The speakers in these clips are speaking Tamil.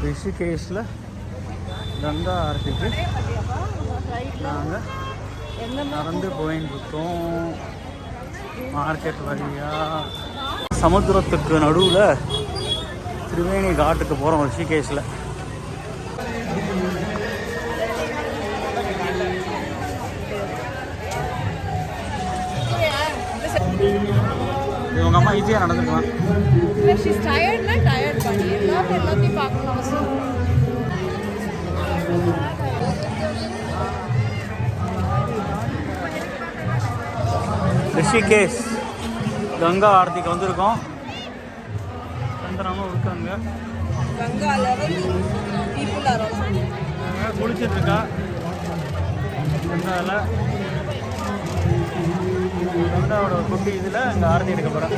ரிஷிகேஷில் கங்கா ஆரத்திக்கு நாங்கள் நடந்து போயின்னு இருக்கோம். மார்க்கெட் வழியாக சமுத்திரத்துக்கு நடுவில் திரிவேணி காட்டுக்கு போகிறோம் ரிஷிகேஷில். இவங்க அம்மா ஈஸியாக நடந்துக்கலாம். ரிஷிகேஷ் கங்கா ஆரத்திக்கு வந்திருக்கோம். சந்திரனும் இருக்காங்க. குளிச்சுட்டு இருக்கா கங்காவில். கங்காவோட குட்டி இதில் இங்கே ஆரத்தி எடுக்க போகிறேன்.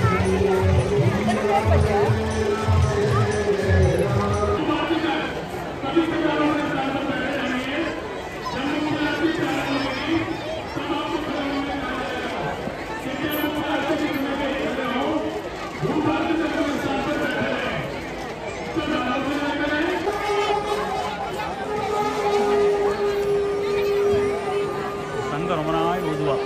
சங்கம் ரொம்ப நாள் ஊதுவா.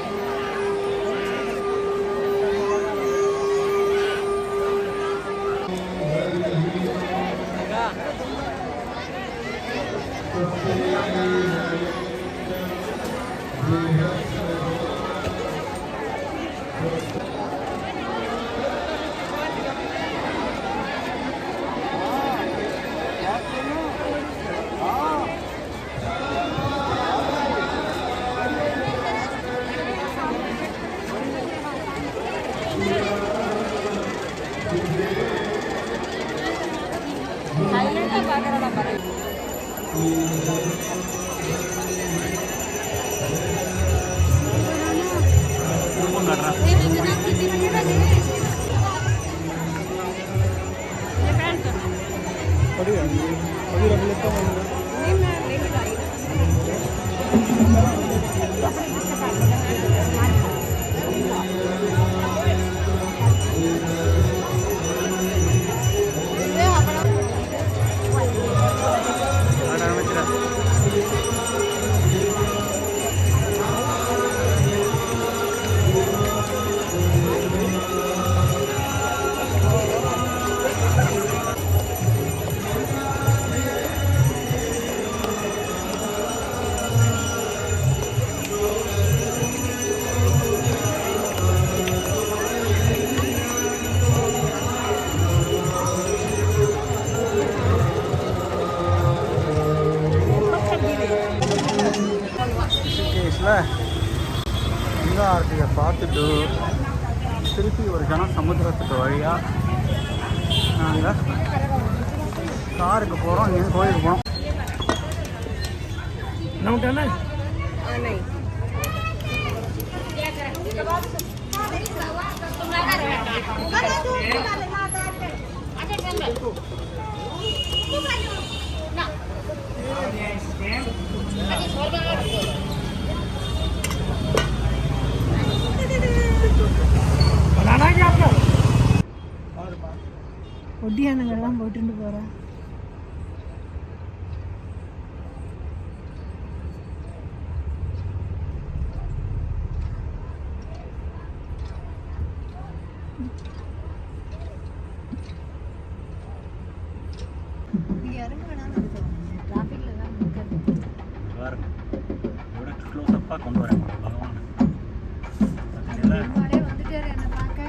கங்கா ஆரத்தியை பார்த்துட்டு திருப்பி ஒரு சமுத்திரத்துக்கு வழியாக நாங்கள் காருக்கு போகிறோம். இங்கேருந்து கோயிலுக்கு போகிறோம். ஒட்டியானங்கள்லாம் போட்டுட்டு போகிறேன். இறங்க வேணாம் டிராஃபிக்கில் தான் க்ளோஸ்அப்பாக கொண்டு வரேன். வந்துட்டார் என்னை பார்க்க.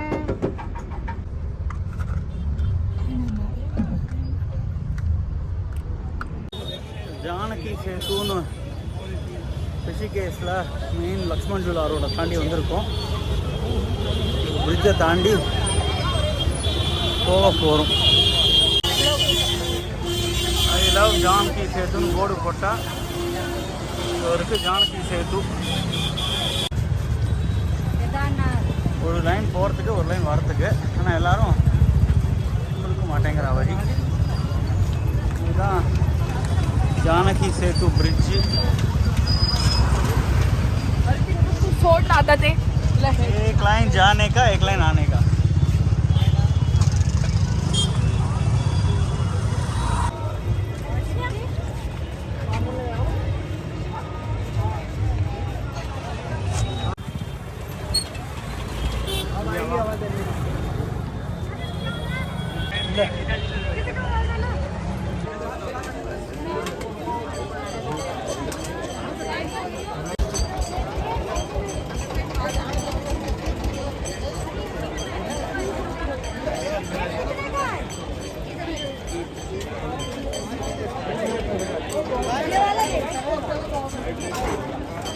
ஜானகி சேத்துன்னு ரிஷிகேஷில் மெயின் லக்ஷ்மண் ஜுவல்லா ரோடை தாண்டி வந்திருக்கோம். பிரிட்ஜை தாண்டி போக போகிறோம். ஐ லவ் ஜானகி சேத்துன்னு போர்டு போட்டால் இருக்குது. ஜானகி சேத்து ஒரு லைன் போகிறதுக்கு ஒரு லைன் வரத்துக்கு. ஆனால் எல்லோரும் கொடுக்க மாட்டேங்கிற வழி. இதுதான் जानकी सेतु ब्रिज। फोर्ट आता थे एक लाइन जाने का एक लाइन आने का।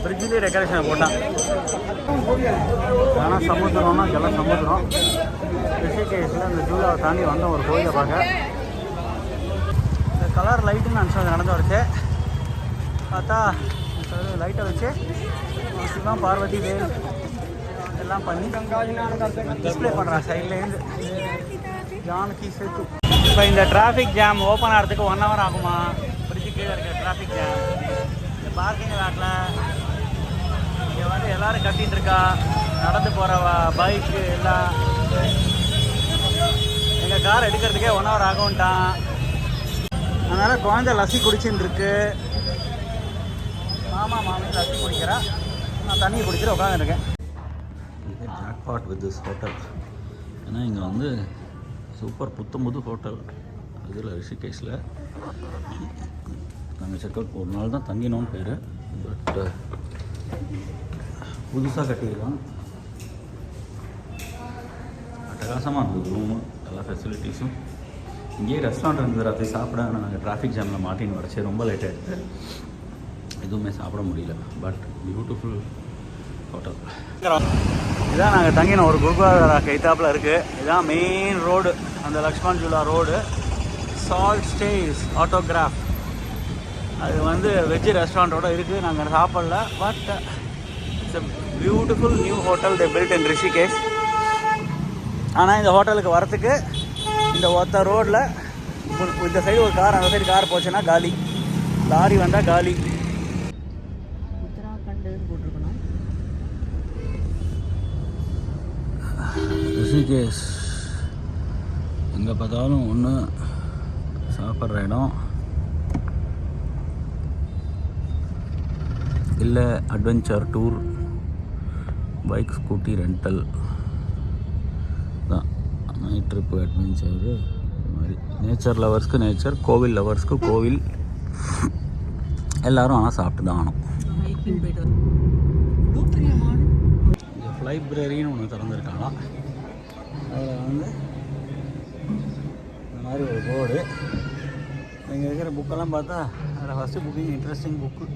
ஃப்ரிட்ஜ்லேயே டெக்கரேஷனை போட்டான். ஆனால் சமுத்திரம்னா இதெல்லாம் சமுத்திரம். ரிஷிகேஷில் இந்த ஜூலாவை தாண்டி வந்தோம் ஒரு கோயிலை பார்க்க. இந்த கலர் லைட்டுன்னு நினச்சோம் அது நடந்து வரைச்சு. பார்த்தா லைட்டை வச்சு சிவம் பார்வதி வேல் எல்லாம் பண்ணி டிஸ்பிளே பண்ணுறான் சைட்லேருந்து. ஜானகி சேத்து. இப்போ இந்த டிராஃபிக் ஜாம் ஓப்பன் ஆகிறதுக்கு 1 hour ஆகுமா? பிரிட்ஜு கீழே இருக்க டிராஃபிக் ஜாம். இந்த பார்க்கிங் லாட்டில் இங்கே வந்து எல்லோரும் கட்டிகிட்டு இருக்கா. நடந்து போகிற பைக்கு எல்லாம். எங்கள் கார் எடுக்கிறதுக்கே 1 hour ஆகும்ட்டான். அதனால் குழந்தை லஸ்ஸி குடிச்சுன்னு இருக்கு. மாமி லஸ்ஸி குடிக்கிறா. நான் தண்ணி குடிச்சிட்டு உட்காந்துருக்கேன். இது ஜாக்பாட் வித் திஸ் ஹோட்டல். ஏன்னா இங்கே வந்து சூப்பர் புத்தம்புது ஹோட்டல். இதில் ரிஷிகேஷில் நாங்கள் செக் அவுட் ஒரு நாள் தான் தங்கினோன்னு பேர். பட் புதுசாக கட்டியிருக்கான். அட்டகாசமாக இருந்தது ரூமு, எல்லா ஃபெசிலிட்டிஸும். இங்கேயே ரெஸ்டாரண்ட் இருந்தது. ராத்திரி சாப்பிட நாங்கள் டிராஃபிக் ஜாமில் மாட்டின்னு வரைச்சி ரொம்ப லேட் ஆகிடுது. எதுவுமே சாப்பிட முடியல. But beautiful hotel. இதான் நாங்கள் தங்கின ஒரு குருத்வாரா கைத்தாப்பில் இருக்குது. இதுதான் மெயின் ரோடு, அந்த Lakshman Jhula road. Salt stays autograph. அது வந்து வெஜ் ரெஸ்டாரண்ட்டோட இருக்குது. நாங்கள் சாப்பிடல. But it's a beautiful new hotel they built in Rishikesh. ஆனால் இந்த ஹோட்டலுக்கு வரத்துக்கு இந்த ஒத்த ரோடில் இந்த சைடு ஒரு கார், அந்த சைடு கார் போச்சுன்னா காலி. லாரி வந்தால் காலி. உத்தராகண்டுன்னு போட்டிருக்கணும். ரிஷிகேஷ் எங்கே பார்த்தாலும் ஒன்று சாப்பிட்ற இடம், இல்லை adventure tour, bike scooty rental தான். நைட் ட்ரிப்பு அட்வென்ச்சரு இது மாதிரி. நேச்சர் லவர்ஸ்க்கு நேச்சர், கோவில் லவர்ஸ்க்கு கோவில். எல்லோரும் ஆனால் சாப்பிட்டு தான் ஆகணும். லைப்ரரின்னு ஒன்று திறந்துருக்காங்களாம். அதில் வந்து இந்த மாதிரி ஒரு போர்டு. இங்கே இருக்கிற புக்கெல்லாம் பார்த்தா அதில் ஃபஸ்ட்டு புக்கிங் இன்ட்ரெஸ்டிங் புக்கு.